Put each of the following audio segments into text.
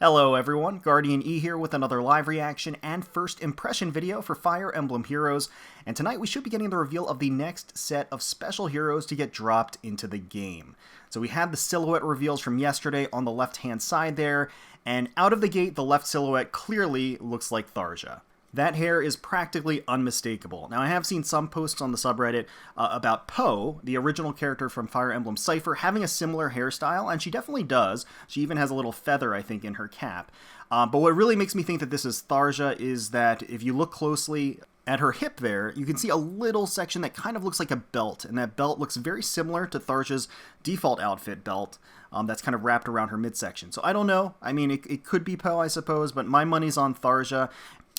Hello everyone, GuardianE here with another live reaction and first impression video for Fire Emblem Heroes, and tonight we should be getting the reveal of the next set of special heroes to get dropped into the game. So we had the silhouette reveals from yesterday on the left hand side there, and out of the gate the left silhouette clearly looks like THARJA. That hair is practically unmistakable. Now, I have seen some posts on the subreddit about Poe, the original character from Fire Emblem Cypher, having a similar hairstyle, and she definitely does. She even has a little feather, I think, in her cap. But what really makes me think that this is THARJA is that if you look closely at her hip there, you can see a little section that kind of looks like a belt, and that belt looks very similar to THARJA's default outfit belt that's kind of wrapped around her midsection. So I don't know. I mean, it could be Poe, I suppose, but my money's on THARJA.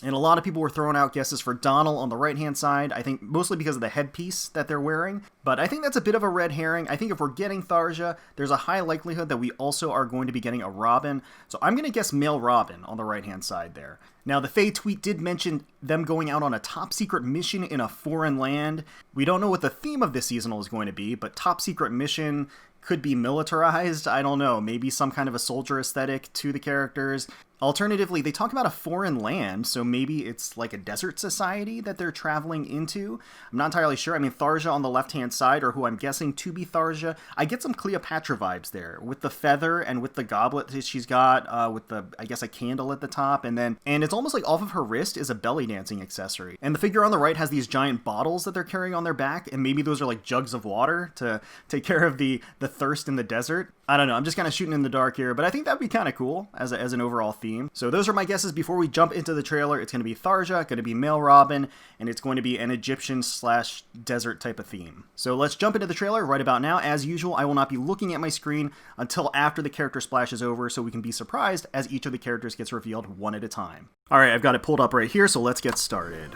And a lot of people were throwing out guesses for Donald on the right-hand side, I think mostly because of the headpiece that they're wearing. But I think that's a bit of a red herring. I think if we're getting THARJA, there's a high likelihood that we also are going to be getting a Robin. So I'm going to guess male Robin on the right-hand side there. Now, the Faye tweet did mention them going out on a top-secret mission in a foreign land. We don't know what the theme of this seasonal is going to be, but top-secret mission could be militarized. I don't know, maybe some kind of a soldier aesthetic to the characters. Alternatively, they talk about a foreign land, so maybe it's like a desert society that they're traveling into. I'm not entirely sure. I mean, THARJA on the left-hand side, or who I'm guessing to be THARJA, I get some Cleopatra vibes there, with the feather and with the goblet that she's got, with the, I guess, a candle at the top, and it's almost like off of her wrist is a belly dancing accessory. And the figure on the right has these giant bottles that they're carrying on their back, and maybe those are like jugs of water to take care of the thirst in the desert. I don't know, I'm just kind of shooting in the dark here, but I think that'd be kind of cool as an overall theme. So those are my guesses before we jump into the trailer. It's going to be THARJA, going to be male Robin, and it's going to be an Egyptian/desert type of theme. So let's jump into the trailer right about now. As usual, I will not be looking at my screen until after the character splash is over, so we can be surprised as each of the characters gets revealed one at a time. Alright, I've got it pulled up right here, so let's get started.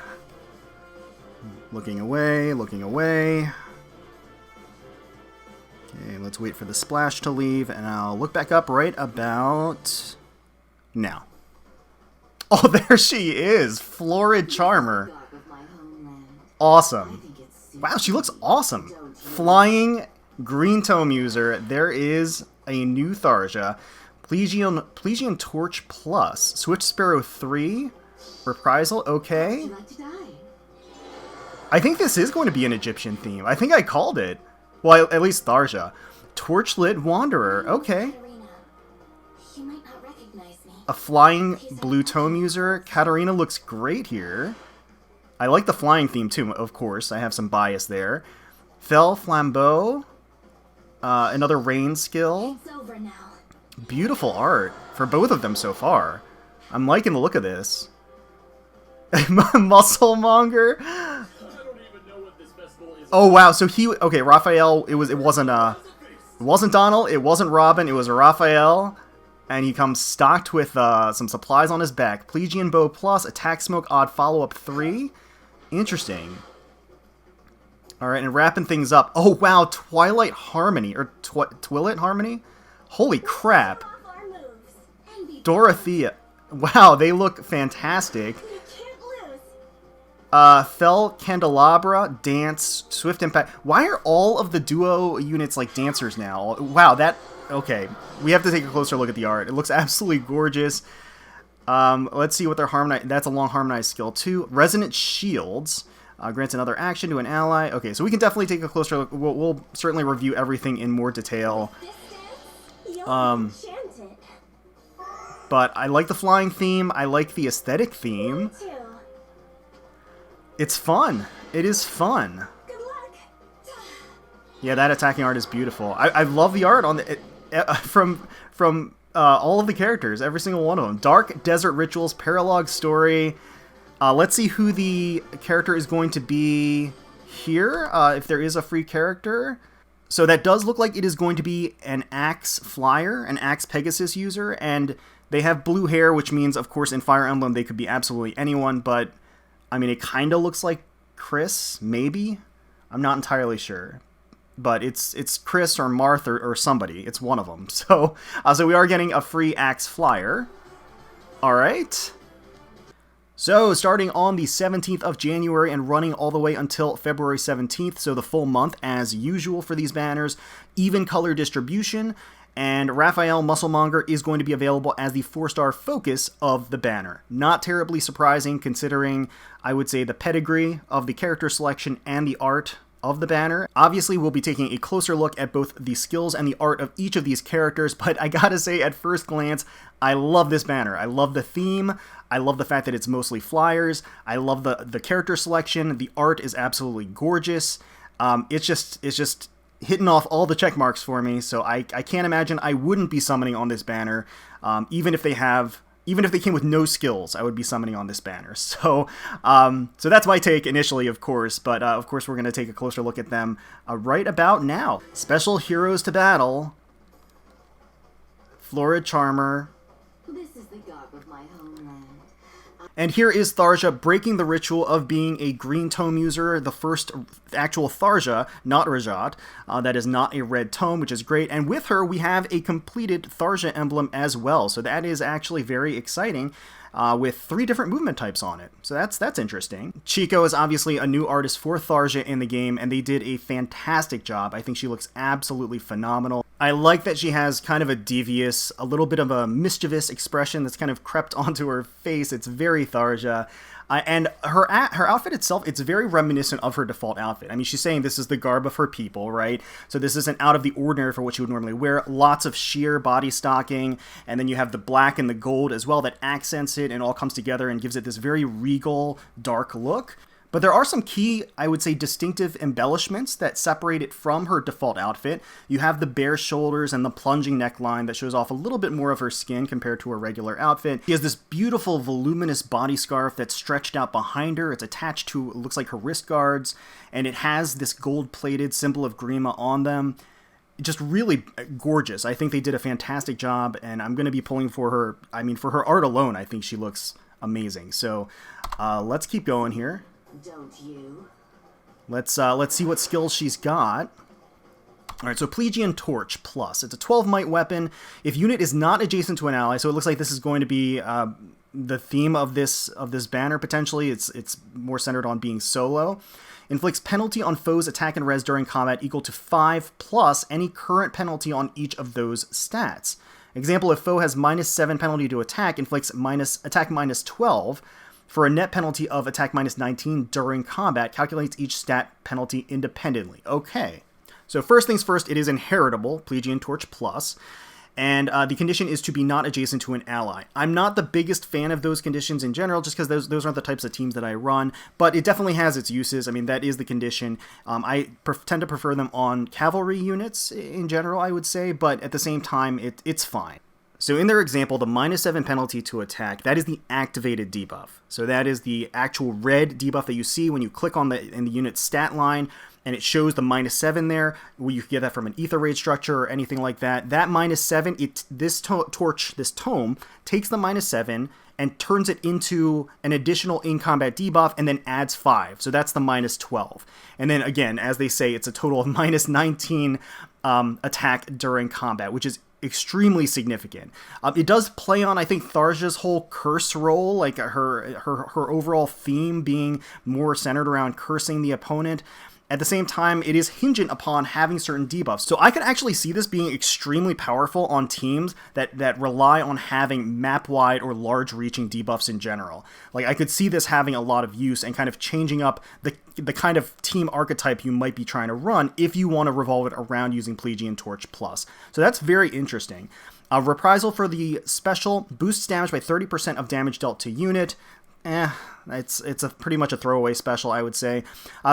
Looking away, looking away. Okay, let's wait for the splash to leave, and I'll look back up right about now. Oh, there she is! Florid Charmer. Awesome. Wow, she looks awesome. Flying green tome user. There is a new THARJA. Plegian Torch Plus. Switch Sparrow 3. Reprisal. Okay. I think this is going to be an Egyptian theme. I think I called it. Well, at least THARJA. Torchlit Wanderer. Okay. A flying blue tome user. Katarina looks great here. I like the flying theme too, of course. I have some bias there. Fel Flambeau. Another rain skill. Beautiful art for both of them so far. I'm liking the look of this. Muscle-Monger. Oh wow, so okay, Raphael, it wasn't Donald, it wasn't Robin, it was Raphael, and he comes stocked with some supplies on his back. Plegian Bow Plus, Attack Smoke, Odd Follow-Up 3. Interesting. Alright, and wrapping things up. Oh wow, Twilight Harmony, or Twilit Harmony? Holy crap. Dorothea. Wow, they look fantastic. Fel Candelabra, Dance, Swift Impact. Why are all of the duo units like dancers now? Wow, okay. We have to take a closer look at the art. It looks absolutely gorgeous. Let's see what their harmonized. That's a long harmonized skill too. Resonant Shields grants another action to an ally. Okay, so we can definitely take a closer look. We'll certainly review everything in more detail. But I like the flying theme. I like the aesthetic theme. It's fun. It is fun. Good luck. Yeah, that attacking art is beautiful. I love the art on the from all of the characters, every single one of them. Dark Desert Rituals, Paralog Story. Let's see who the character is going to be here, if there is a free character. So that does look like it is going to be an Axe Flyer, an Axe Pegasus user, and they have blue hair, which means, of course, in Fire Emblem they could be absolutely anyone, but I mean, it kind of looks like Chris, maybe? I'm not entirely sure. But it's Chris or Marth or somebody. It's one of them. So we are getting a free Axe Flyer. Alright. So, starting on the 17th of January and running all the way until February 17th, so the full month as usual for these banners. Even color distribution. And Raphael Muscle-Monger is going to be available as the 4-star focus of the banner. Not terribly surprising considering, I would say, the pedigree of the character selection and the art of the banner. Obviously, we'll be taking a closer look at both the skills and the art of each of these characters, but I gotta say, at first glance, I love this banner. I love the theme. I love the fact that it's mostly flyers. I love the character selection. The art is absolutely gorgeous. It's just hitting off all the check marks for me, so I can't imagine I wouldn't be summoning on this banner, even if they came with no skills, I would be summoning on this banner. So so that's my take initially, of course, but of course we're going to take a closer look at them right about now. Special heroes to battle. Florid Charmer. This is the garb of my homeland. And here is THARJA breaking the ritual of being a green tome user, the first actual THARJA, not Rajat, that is not a red tome, which is great. And with her, we have a completed THARJA emblem as well, so that is actually very exciting. With 3 different movement types on it. So that's interesting. Chico is obviously a new artist for THARJA in the game, and they did a fantastic job. I think she looks absolutely phenomenal. I like that she has kind of a devious, a little bit of a mischievous expression that's kind of crept onto her face. It's very THARJA. And her outfit itself, it's very reminiscent of her default outfit. I mean, she's saying this is the garb of her people, right? So this isn't out of the ordinary for what she would normally wear. Lots of sheer body stocking, and then you have the black and the gold as well that accents it and all comes together and gives it this very regal, dark look. But there are some key, I would say, distinctive embellishments that separate it from her default outfit. You have the bare shoulders and the plunging neckline that shows off a little bit more of her skin compared to her regular outfit. She has this beautiful, voluminous body scarf that's stretched out behind her. It's attached to, it looks like her wrist guards, and it has this gold-plated symbol of Grima on them. Just really gorgeous. I think they did a fantastic job, and I'm going to be pulling for her. I mean, for her art alone, I think she looks amazing. So let's keep going here. Don't you? Let's see what skills she's got. Alright, so Plegian Torch Plus. It's a 12 might weapon. If unit is not adjacent to an ally, so it looks like this is going to be the theme of this banner potentially. It's more centered on being solo. Inflicts penalty on foes' attack and res during combat equal to 5 plus any current penalty on each of those stats. Example, if foe has -7 penalty to attack, inflicts attack -12. For a net penalty of attack -19 during combat, calculates each stat penalty independently. Okay. So first things first, it is inheritable, Plegian Torch Plus, and the condition is to be not adjacent to an ally. I'm not the biggest fan of those conditions in general, just because those aren't the types of teams that I run, but it definitely has its uses. I mean, that is the condition. I tend to prefer them on cavalry units in general, I would say, but at the same time, it's fine. So in their example, the -7 penalty to attack, that is the activated debuff. So that is the actual red debuff that you see when you click on in the unit stat line, and it shows the -7 there. Well, you can get that from an ether raid structure or anything like that. That -7, this tome takes the -7 and turns it into an additional in-combat debuff and then adds 5. So that's the -12. And then again, as they say, it's a total of -19 attack during combat, which is extremely significant. It does play on, I think, THARJA's whole curse role, like her overall theme being more centered around cursing the opponent. At the same time, it is hingent upon having certain debuffs. So I could actually see this being extremely powerful on teams that rely on having map-wide or large-reaching debuffs in general. Like, I could see this having a lot of use and kind of changing up the kind of team archetype you might be trying to run if you want to revolve it around using Plegian Torch Plus. So that's very interesting. Reprisal for the special boosts damage by 30% of damage dealt to unit. It's pretty much a throwaway special, I would say.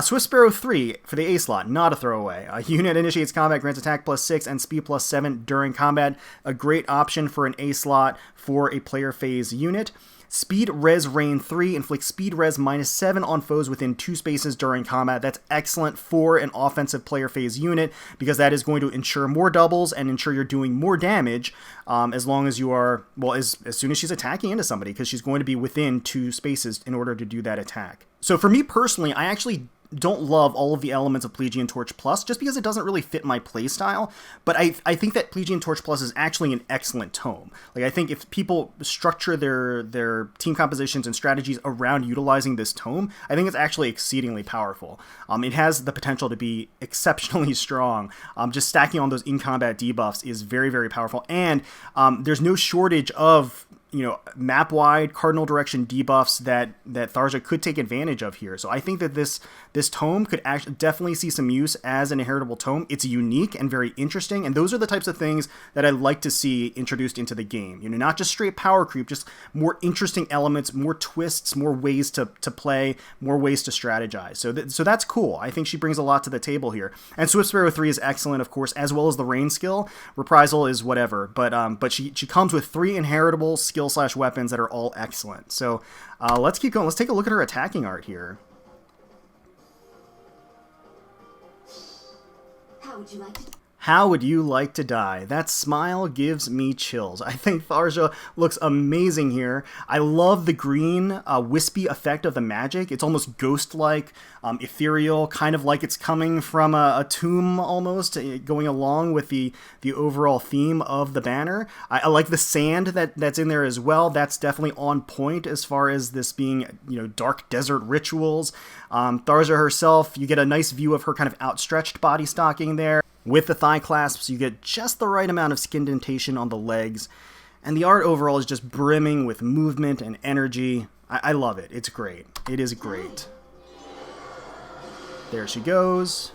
Swift Sparrow 3 for the A slot, not a throwaway. A unit initiates combat, grants attack +6 and speed +7 during combat. A great option for an A slot for a player phase unit. Speed Res Rain 3 inflicts speed res -7 on foes within 2 spaces during combat. That's excellent for an offensive player phase unit because that is going to ensure more doubles and ensure you're doing more damage as long as you are, well, as soon as she's attacking into somebody, because she's going to be within 2 spaces in order to do that attack. So for me personally, I actually don't love all of the elements of Plegian Torch Plus, just because it doesn't really fit my playstyle, but I think that Plegian Torch Plus is actually an excellent tome. Like, I think if people structure their team compositions and strategies around utilizing this tome, I think it's actually exceedingly powerful. It has the potential to be exceptionally strong. Just stacking on those in-combat debuffs is very, very powerful, and there's no shortage of map-wide cardinal direction debuffs that THARJA could take advantage of here. So I think that this tome could actually definitely see some use as an inheritable tome. It's unique and very interesting, and those are the types of things that I'd like to see introduced into the game. Not just straight power creep, just more interesting elements, more twists, more ways to play, more ways to strategize. So that's cool. I think she brings a lot to the table here. And Swift Sparrow 3 is excellent, of course, as well as the Rain skill. Reprisal is whatever, but she comes with 3 inheritable skill/weapons that are all excellent. So let's keep going. Let's take a look at her attacking art here. How would you like to die? That smile gives me chills. I think THARJA looks amazing here. I love the green, wispy effect of the magic. It's almost ghost-like, ethereal, kind of like it's coming from a tomb almost, going along with the overall theme of the banner. I like the sand that's in there as well. That's definitely on point as far as this being, dark desert rituals. THARJA herself, you get a nice view of her kind of outstretched body stocking there. With the thigh clasps, you get just the right amount of skin indentation on the legs, and the art overall is just brimming with movement and energy. I love it. It's great. It is great. There she goes.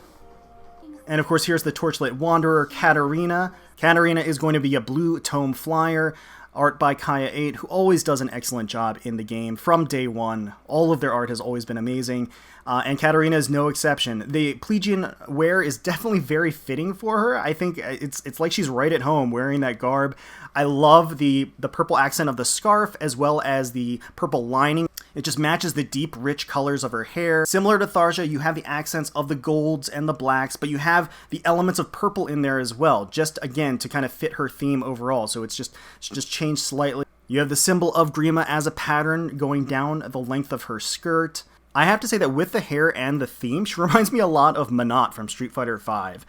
And of course, here's the Torchlit Wanderer, Katarina. Katarina is going to be a blue tome flyer. Art by Kaya 8, who always does an excellent job in the game from day one. All of their art has always been amazing, and Katarina is no exception. The Plegian wear is definitely very fitting for her. I think it's like she's right at home wearing that garb. I love the purple accent of the scarf as well as the purple lining. It just matches the deep, rich colors of her hair. Similar to THARJA, you have the accents of the golds and the blacks, but you have the elements of purple in there as well, just, again, to kind of fit her theme overall. So it's just changed slightly. You have the symbol of Grima as a pattern going down the length of her skirt. I have to say that with the hair and the theme, she reminds me a lot of Manat from Street Fighter V.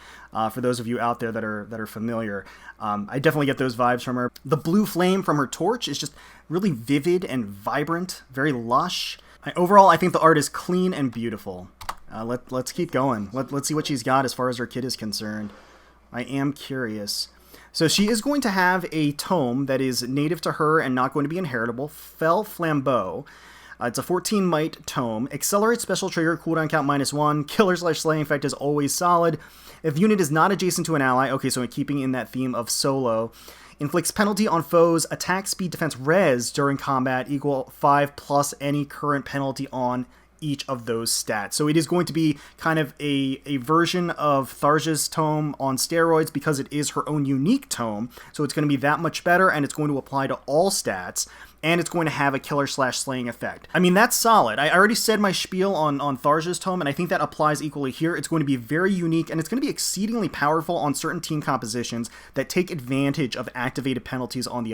For those of you out there that are familiar, I definitely get those vibes from her. The blue flame from her torch is just really vivid and vibrant, very lush. Overall, I think the art is clean and beautiful. Let's keep going. Let's see what she's got as far as her kit is concerned. I am curious. So she is going to have a tome that is native to her and not going to be inheritable, Fel Flambeau. It's a 14 might tome. Accelerate special trigger, cooldown count -1. Killer/slaying effect is always solid. If the unit is not adjacent to an ally, okay, so keeping in that theme of solo. Inflicts penalty on foes, attack, speed, defense, res during combat equal 5 plus any current penalty on each of those stats. So it is going to be kind of a version of THARJA's tome on steroids because it is her own unique tome. So it's going to be that much better, and it's going to apply to all stats. And it's going to have a killer/slaying effect. I mean, that's solid. I already said my spiel on THARJA's tome, and I think that applies equally here. It's going to be very unique, and it's going to be exceedingly powerful on certain team compositions that take advantage of activated penalties on the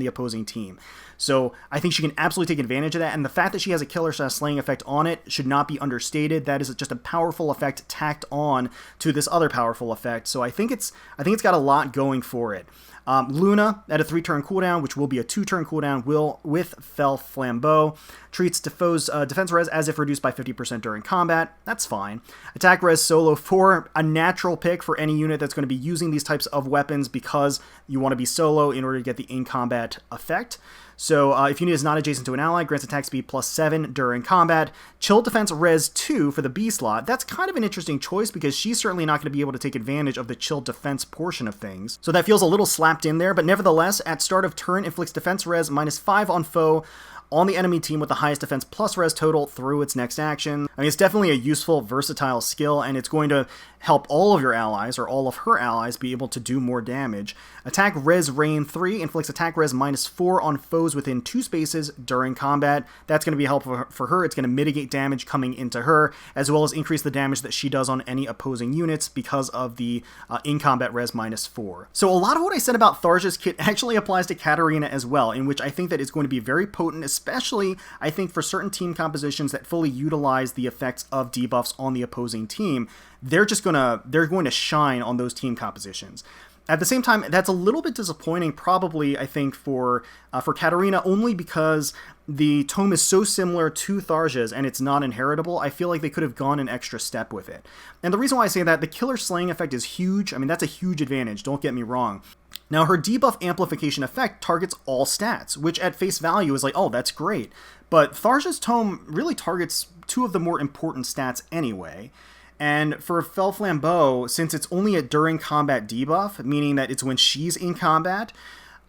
opposing team. So I think she can absolutely take advantage of that, and the fact that she has a killer/slaying effect on it should not be understated. That is just a powerful effect tacked on to this other powerful effect. So I think it's got a lot going for it. Luna at a 3-turn cooldown, which will be a 2-turn cooldown, will with Fel Flambeau. Treats foes defense res as if reduced by 50% during combat. That's fine. Attack res solo for a natural pick for any unit that's going to be using these types of weapons because you want to be solo in order to get the in-combat effect. So if unit is not adjacent to an ally, grants attack speed +7 during combat. Chill defense res 2 for the B slot. That's kind of an interesting choice because she's certainly not going to be able to take advantage of the chill defense portion of things. So that feels a little slapped in there, but nevertheless, at start of turn, inflicts defense res -5 on foe on the enemy team with the highest defense plus res total through its next action. I mean, it's definitely a useful, versatile skill, and it's going to help all of your allies, or all of her allies, be able to do more damage. Attack res rain 3 inflicts attack res -4 on foes within 2 spaces during combat. That's going to be helpful for her. It's going to mitigate damage coming into her, as well as increase the damage that she does on any opposing units because of the in-combat res -4. So a lot of what I said about THARJA's kit actually applies to Katarina as well, in which I think that it's going to be very potent, especially, I think, for certain team compositions that fully utilize the effects of debuffs on the opposing team, they're going to shine on those team compositions. At the same time, that's a little bit disappointing, probably, I think, for Katarina, only because the tome is so similar to THARJA's and it's not inheritable. I feel like they could have gone an extra step with it. And the reason why I say that, the killer slaying effect is huge. I mean, that's a huge advantage, don't get me wrong. Now, her debuff amplification effect targets all stats, which at face value is like, oh, that's great. But THARJA's tome really targets two of the more important stats anyway. And for Fel Flambeau, since it's only a during combat debuff, meaning that it's when she's in combat,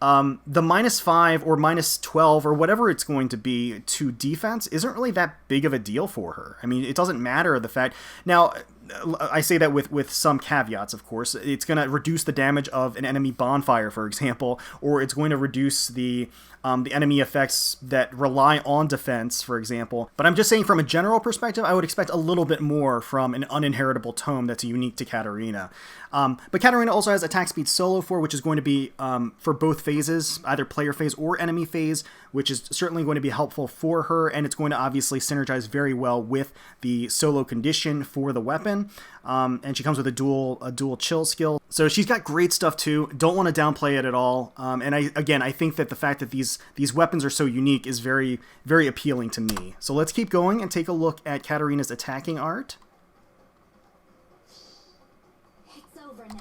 the -5 or -12 or whatever it's going to be to defense isn't really that big of a deal for her. I mean, it doesn't matter the fact... Now, I say that with some caveats, of course. It's going to reduce the damage of an enemy bonfire, for example, or it's going to reduce the enemy effects that rely on defense, for example. But I'm just saying from a general perspective, I would expect a little bit more from an uninheritable tome that's unique to Katarina. But Katarina also has attack speed solo for, which is going to be for both phases, either player phase or enemy phase, which is certainly going to be helpful for her, and it's going to obviously synergize very well with the solo condition for the weapon. And she comes with a dual chill skill. So she's got great stuff too. Don't want to downplay it at all. And I think that the fact that these weapons are so unique is very, very appealing to me. So let's keep going and take a look at Katarina's attacking art.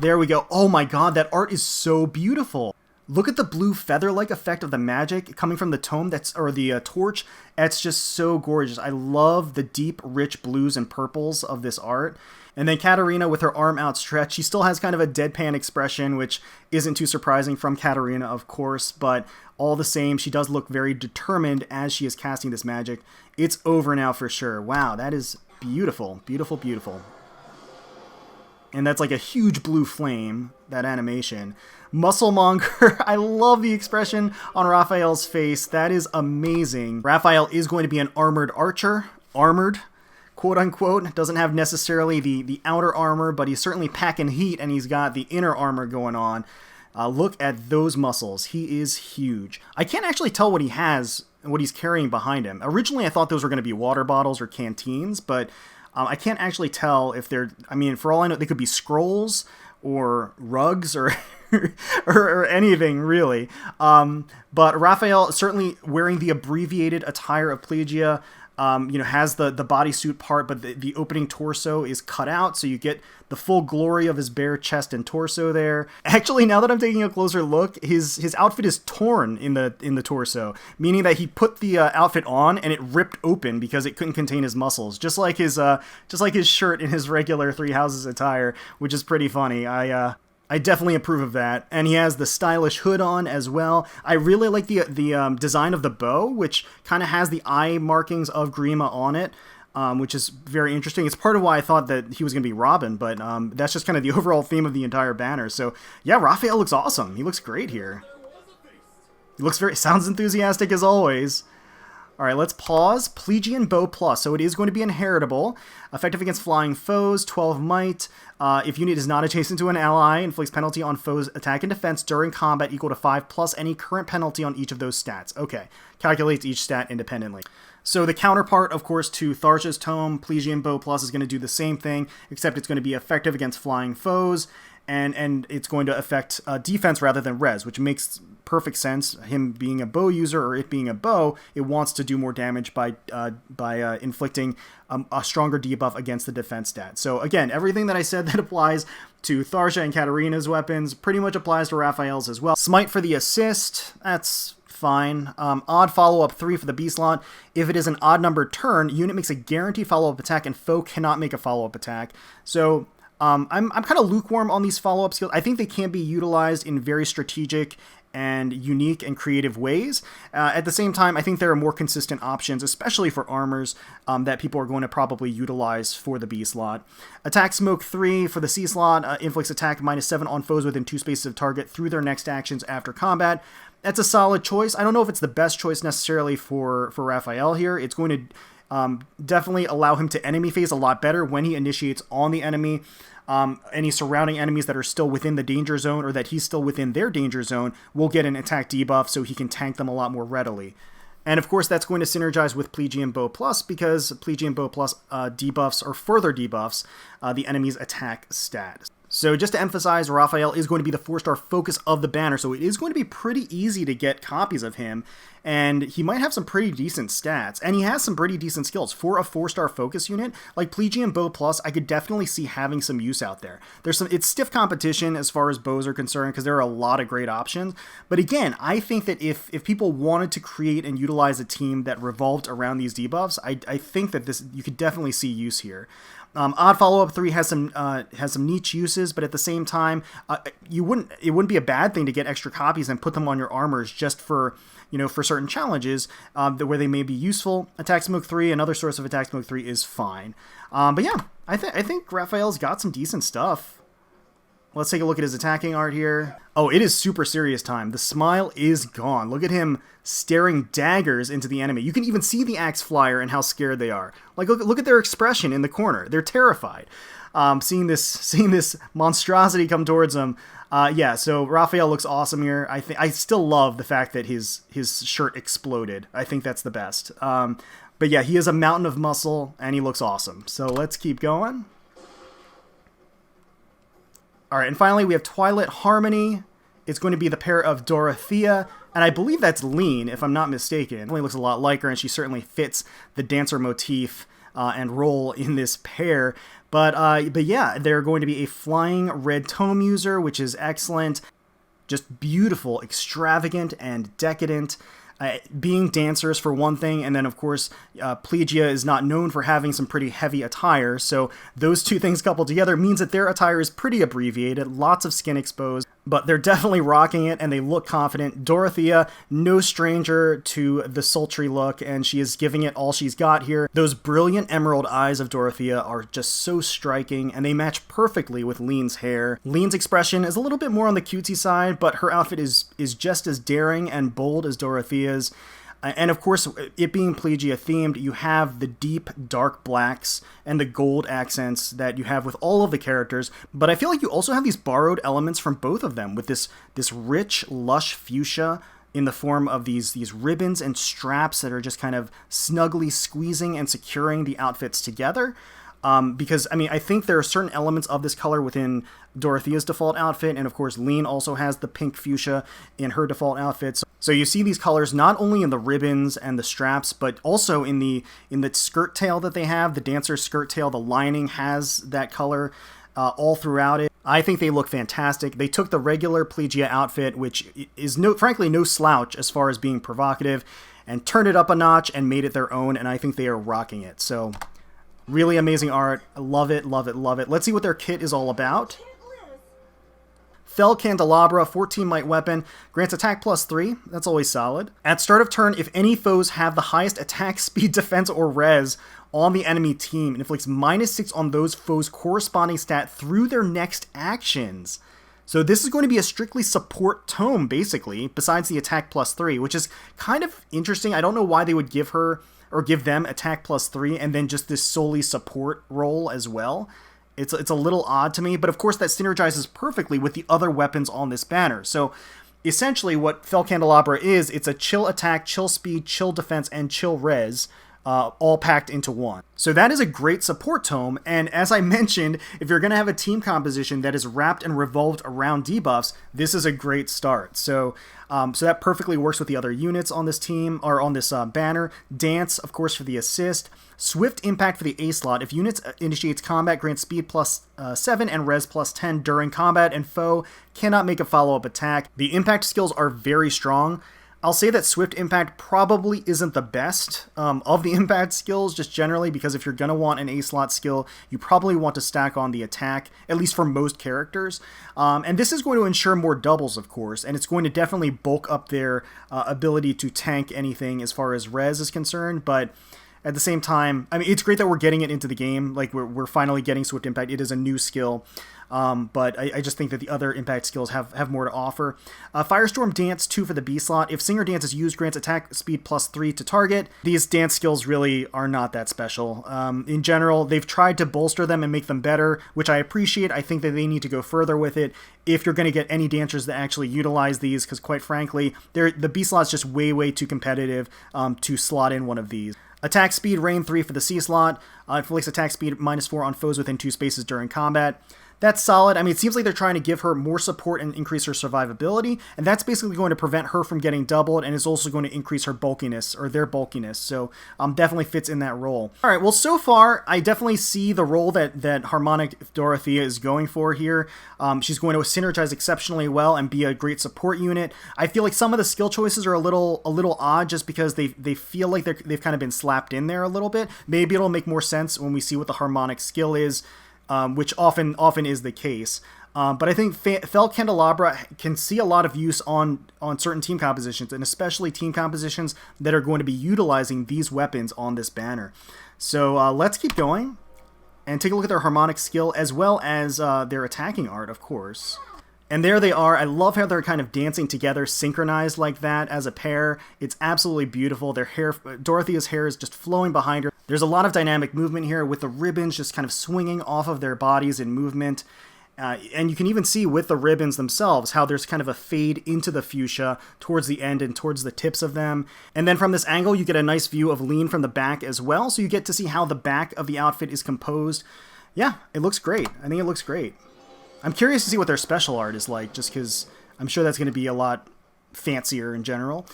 There we go. Oh my god, that art is so beautiful. Look at the blue feather-like effect of the magic coming from the tome, or the torch. It's just so gorgeous. I love the deep, rich blues and purples of this art. And then Katarina with her arm outstretched, she still has kind of a deadpan expression, which isn't too surprising from Katarina, of course, but all the same, she does look very determined as she is casting this magic. It's over now for sure. Wow, that is beautiful, beautiful, beautiful. And that's like a huge blue flame, that animation. Muscle-Monger, I love the expression on Raphael's face. That is amazing. Raphael is going to be an armored archer. Armored, quote-unquote. Doesn't have necessarily the outer armor, but he's certainly packing heat, and he's got the inner armor going on. Look at those muscles. He is huge. I can't actually tell what he has and what he's carrying behind him. Originally, I thought those were going to be water bottles or canteens, but... I can't actually tell if they're... I mean, for all I know, they could be scrolls or rugs or or anything, really. But Raphael, certainly wearing the abbreviated attire of Plegia, has the bodysuit part, but the opening torso is cut out, so you get the full glory of his bare chest and torso there. Actually, now that I'm taking a closer look, his outfit is torn in the torso, meaning that he put the outfit on and it ripped open because it couldn't contain his muscles, just like his shirt in his regular Three Houses attire, which is pretty funny. I definitely approve of that. And he has the stylish hood on as well. I really like the design of the bow, which kind of has the eye markings of Grima on it, which is very interesting. It's part of why I thought that he was going to be Robin, but that's just kind of the overall theme of the entire banner. So yeah, Raphael looks awesome. He looks great here. He sounds enthusiastic as always. All right, let's pause. Plegian Bow Plus. So it is going to be inheritable. Effective against flying foes, 12 might. If unit is not adjacent to an ally, inflicts penalty on foes' attack and defense during combat equal to 5 plus any current penalty on each of those stats. Okay, calculates each stat independently. So the counterpart, of course, to THARJA's tome, Plegian Bow Plus is going to do the same thing, except it's going to be effective against flying foes, and it's going to affect defense rather than res, which makes perfect sense. Him being a bow user, or it being a bow, it wants to do more damage by inflicting a stronger debuff against the defense stat. So again, everything that I said that applies to THARJA and Katarina's weapons pretty much applies to Raphael's as well. Smite for the assist, that's fine. Odd follow-up 3 for the B slot. If it is an odd numbered turn, unit makes a guaranteed follow-up attack and foe cannot make a follow-up attack. So I'm kind of lukewarm on these follow-up skills. I think they can be utilized in very strategic and unique and creative ways. At the same time, I think there are more consistent options, especially for armors, that people are going to probably utilize for the B slot. Attack Smoke 3 for the C slot, inflicts attack -7 on foes within 2 spaces of target through their next actions after combat. That's a solid choice. I don't know if it's the best choice necessarily for Raphael here. It's going to definitely allow him to enemy phase a lot better when he initiates on the enemy. Any surrounding enemies that are still within the danger zone, or that he's still within their danger zone, will get an attack debuff, so he can tank them a lot more readily. And of course, that's going to synergize with Plegian Bow Plus because Plegian Bow Plus debuffs or further debuffs the enemy's attack stat. So just to emphasize, Raphael is going to be the 4-star focus of the banner, so it is going to be pretty easy to get copies of him, and he might have some pretty decent stats, and he has some pretty decent skills. For a 4-star focus unit, like Plegian Bow Plus, I could definitely see having some use out there. It's stiff competition as far as bows are concerned, because there are a lot of great options, but again, I think that if people wanted to create and utilize a team that revolved around these debuffs, I think that you could definitely see use here. Odd Follow-Up 3 has some niche uses, but at the same time, it wouldn't be a bad thing to get extra copies and put them on your armors just for certain challenges where they may be useful. Attack Smoke 3, another source of Attack Smoke 3 is fine. But yeah, I think Raphael's got some decent stuff. Let's take a look at his attacking art here. Oh, it is super serious time. The smile is gone. Look at him staring daggers into the enemy. You can even see the axe flyer and how scared they are. Like, look at their expression in the corner. They're terrified. Seeing this monstrosity come towards them. Yeah, so Raphael looks awesome here. I still love the fact that his shirt exploded. I think that's the best. But yeah, he is a mountain of muscle, and he looks awesome. So let's keep going. All right, and finally we have Twilight Harmony. It's going to be the pair of Dorothea, and I believe that's Lean, if I'm not mistaken. It looks a lot like her, and she certainly fits the dancer motif and role in this pair. But yeah, they're going to be a flying red tome user, which is excellent. Just beautiful, extravagant, and decadent. Being dancers for one thing, and then of course Plegia is not known for having some pretty heavy attire, so those two things coupled together means that their attire is pretty abbreviated, lots of skin exposed, but they're definitely rocking it and they look confident. Dorothea, no stranger to the sultry look, and she is giving it all she's got here. Those brilliant emerald eyes of Dorothea are just so striking, and they match perfectly with Lean's hair. Lean's expression is a little bit more on the cutesy side, but her outfit is just as daring and bold as Dorothea's. And of course, it being Plegia themed, you have the deep dark blacks and the gold accents that you have with all of the characters, but I feel like you also have these borrowed elements from both of them with this rich, lush fuchsia in the form of these ribbons and straps that are just kind of snugly squeezing and securing the outfits together. Because, I mean, I think there are certain elements of this color within Dorothea's default outfit, and of course Lean also has the pink fuchsia in her default outfit. So you see these colors not only in the ribbons and the straps, but also in the skirt tail that they have. The dancer's skirt tail, the lining has that color all throughout it. I think they look fantastic. They took the regular Plegia outfit, which is frankly no slouch as far as being provocative, and turned it up a notch and made it their own, and I think they are rocking it. So really amazing art. I love it, love it, love it. Let's see what their kit is all about. Fell Candelabra, 14 might weapon, grants attack +3, that's always solid. At start of turn, if any foes have the highest attack, speed, defense, or res on the enemy team, it inflicts -6 on those foes' corresponding stat through their next actions. So this is going to be a strictly support tome, basically, besides the attack +3, which is kind of interesting. I don't know why they would give her or give them attack +3 and then just this solely support role as well. It's a little odd to me, but of course that synergizes perfectly with the other weapons on this banner. So essentially what Fell Candelabra is, it's a chill attack, chill speed, chill defense, and chill res, all packed into one. So that is a great support tome, and as I mentioned, if you're going to have a team composition that is wrapped and revolved around debuffs, this is a great start. So that perfectly works with the other units on this team, or on this banner. Dance, of course, for the assist. Swift Impact for the A slot. If units initiates combat, grants speed +7 and res +10 during combat, and foe cannot make a follow-up attack. The impact skills are very strong. I'll say that Swift Impact probably isn't the best of the impact skills, just generally, because if you're going to want an A-slot skill, you probably want to stack on the attack, at least for most characters. And this is going to ensure more doubles, of course, and it's going to definitely bulk up their ability to tank anything as far as res is concerned, but at the same time, I mean, it's great that we're getting it into the game. Like, we're finally getting Swift Impact. It is a new skill. But I just think that the other impact skills have more to offer. Firestorm Dance 2 for the B slot. If Singer Dance is used, grants attack speed +3 to target. These dance skills really are not that special. In general, they've tried to bolster them and make them better, which I appreciate. I think that they need to go further with it if you're going to get any dancers that actually utilize these, because quite frankly, the B slot is just way too competitive to slot in one of these. Attack speed, Rain 3 for the C slot. Inflicts attack speed -4 on foes within 2 spaces during combat. That's solid. I mean, it seems like they're trying to give her more support and increase her survivability, and that's basically going to prevent her from getting doubled, and is also going to increase her bulkiness, or their bulkiness, so definitely fits in that role. Alright, well, so far, I definitely see the role that Harmonic Dorothea is going for here. She's going to synergize exceptionally well and be a great support unit. I feel like some of the skill choices are a little odd, just because they feel like they've kind of been slapped in there a little bit. Maybe it'll make more sense when we see what the Harmonic Skill is, which often is the case. But I think Fel Candelabra can see a lot of use on certain team compositions, and especially team compositions that are going to be utilizing these weapons on this banner. So let's keep going and take a look at their Harmonic Skill, as well as their attacking art, of course. And there they are. I love how they're kind of dancing together, synchronized like that as a pair. It's absolutely beautiful. Their hair, Dorothea's hair is just flowing behind her. There's a lot of dynamic movement here, with the ribbons just kind of swinging off of their bodies in movement. And you can even see with the ribbons themselves how there's kind of a fade into the fuchsia towards the end and towards the tips of them. And then from this angle, you get a nice view of Lean from the back as well, so you get to see how the back of the outfit is composed. Yeah, it looks great. I think it looks great. I'm curious to see what their special art is like, just because I'm sure that's going to be a lot fancier in general.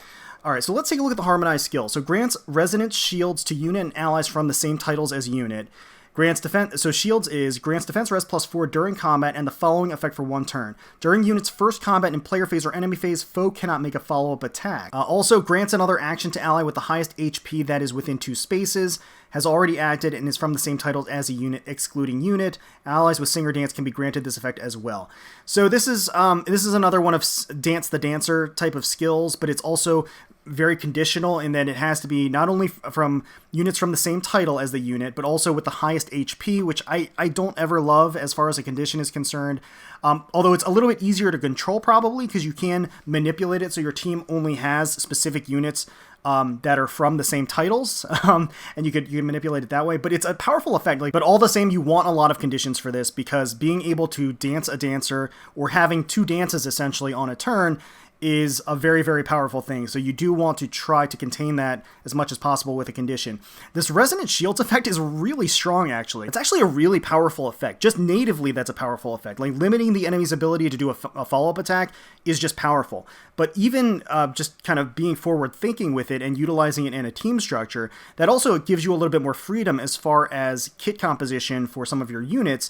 Alright, so let's take a look at the Harmonized Skill. So grants resonance shields to unit and allies from the same titles as unit. Grants defense. So shields is grants defense res +4 during combat, and the following effect for 1 turn. During unit's first combat in player phase or enemy phase, foe cannot make a follow-up attack. Also grants another action to ally with the highest HP that is within 2 spaces. Has already acted and is from the same titles as a unit, excluding unit. Allies with Singer Dance can be granted this effect as well. So this is another one of Dance the Dancer type of skills, but it's also very conditional in that it has to be not only from units from the same title as the unit, but also with the highest HP, which I don't ever love as far as a condition is concerned. Although it's a little bit easier to control probably, because you can manipulate it so your team only has specific units that are from the same titles, and you can manipulate it that way. But it's a powerful effect. But all the same, you want a lot of conditions for this, because being able to dance a dancer, or having 2 dances essentially on a turn, is a very powerful thing. So you do want to try to contain that as much as possible with a condition. This Resonant Shields effect is really strong, actually. It's actually a really powerful effect. Just natively, that's a powerful effect. Like, limiting the enemy's ability to do a follow-up attack is just powerful. But even just kind of being forward-thinking with it and utilizing it in a team structure, that also gives you a little bit more freedom as far as kit composition for some of your units,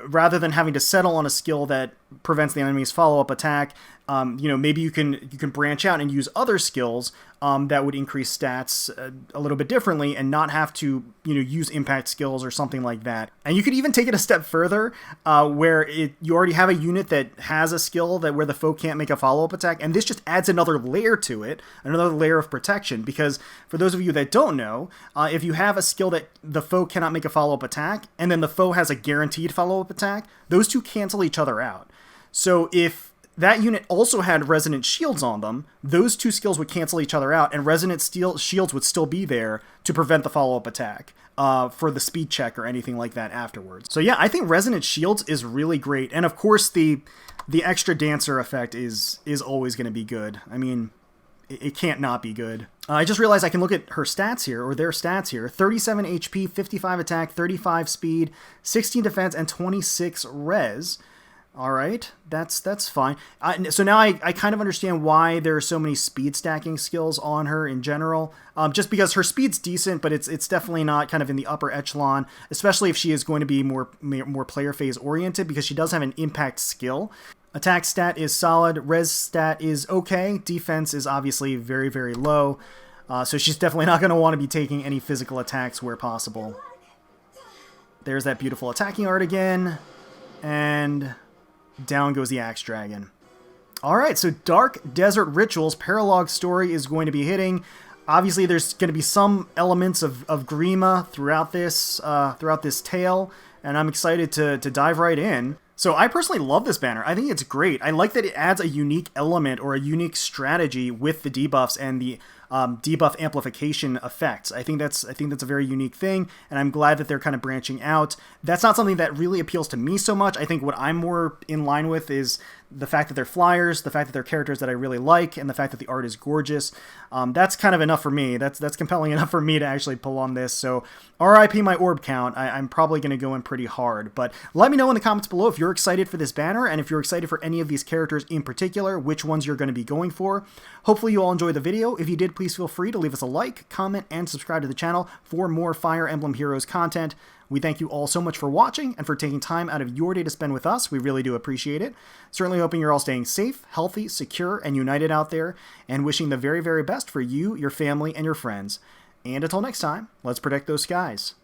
rather than having to settle on a skill that prevents the enemy's follow-up attack. Maybe you can branch out and use other skills that would increase stats a little bit differently, and not have to use impact skills or something like that. And you could even take it a step further, where you already have a unit that has a skill where the foe can't make a follow-up attack, and this just adds another layer to it, another layer of protection. Because for those of you that don't know, if you have a skill that the foe cannot make a follow-up attack, and then the foe has a guaranteed follow-up attack, those two cancel each other out. So if that unit also had Resonant Shields on them, those 2 skills would cancel each other out, and Resonant Shields would still be there to prevent the follow-up attack for the speed check or anything like that afterwards. So yeah, I think Resonant Shields is really great. And of course, the extra dancer effect is always going to be good. I mean, it can't not be good. I just realized I can look at her stats here, or their stats here. 37 HP, 55 attack, 35 speed, 16 defense, and 26 res. Alright, that's fine. So now I kind of understand why there are so many speed stacking skills on her in general. Just because her speed's decent, but it's definitely not kind of in the upper echelon, especially if she is going to be more player phase oriented, because she does have an impact skill. Attack stat is solid, res stat is okay, defense is obviously very low, so she's definitely not going to want to be taking any physical attacks where possible. There's that beautiful attacking art again, and down goes the Axe Dragon. Alright, so Dark Desert Rituals Paralog Story is going to be hitting. Obviously, there's going to be some elements of Grima throughout this tale, and I'm excited to dive right in. So I personally love this banner. I think it's great. I like that it adds a unique element or a unique strategy with the debuffs and the debuff amplification effects. I think that's a very unique thing, and I'm glad that they're kind of branching out. That's not something that really appeals to me so much. I think what I'm more in line with is the fact that they're flyers, the fact that they're characters that I really like, and the fact that the art is gorgeous. That's kind of enough for me. That's compelling enough for me to actually pull on this. So RIP my orb count. I'm probably going to go in pretty hard. But let me know in the comments below if you're excited for this banner, and if you're excited for any of these characters in particular, which ones you're going to be going for. Hopefully you all enjoyed the video. If you did, please feel free to leave us a like, comment, and subscribe to the channel for more Fire Emblem Heroes content. We thank you all so much for watching and for taking time out of your day to spend with us. We really do appreciate it. Certainly hoping you're all staying safe, healthy, secure, and united out there, and wishing the very, very best for you, your family, and your friends. And until next time, let's protect those skies.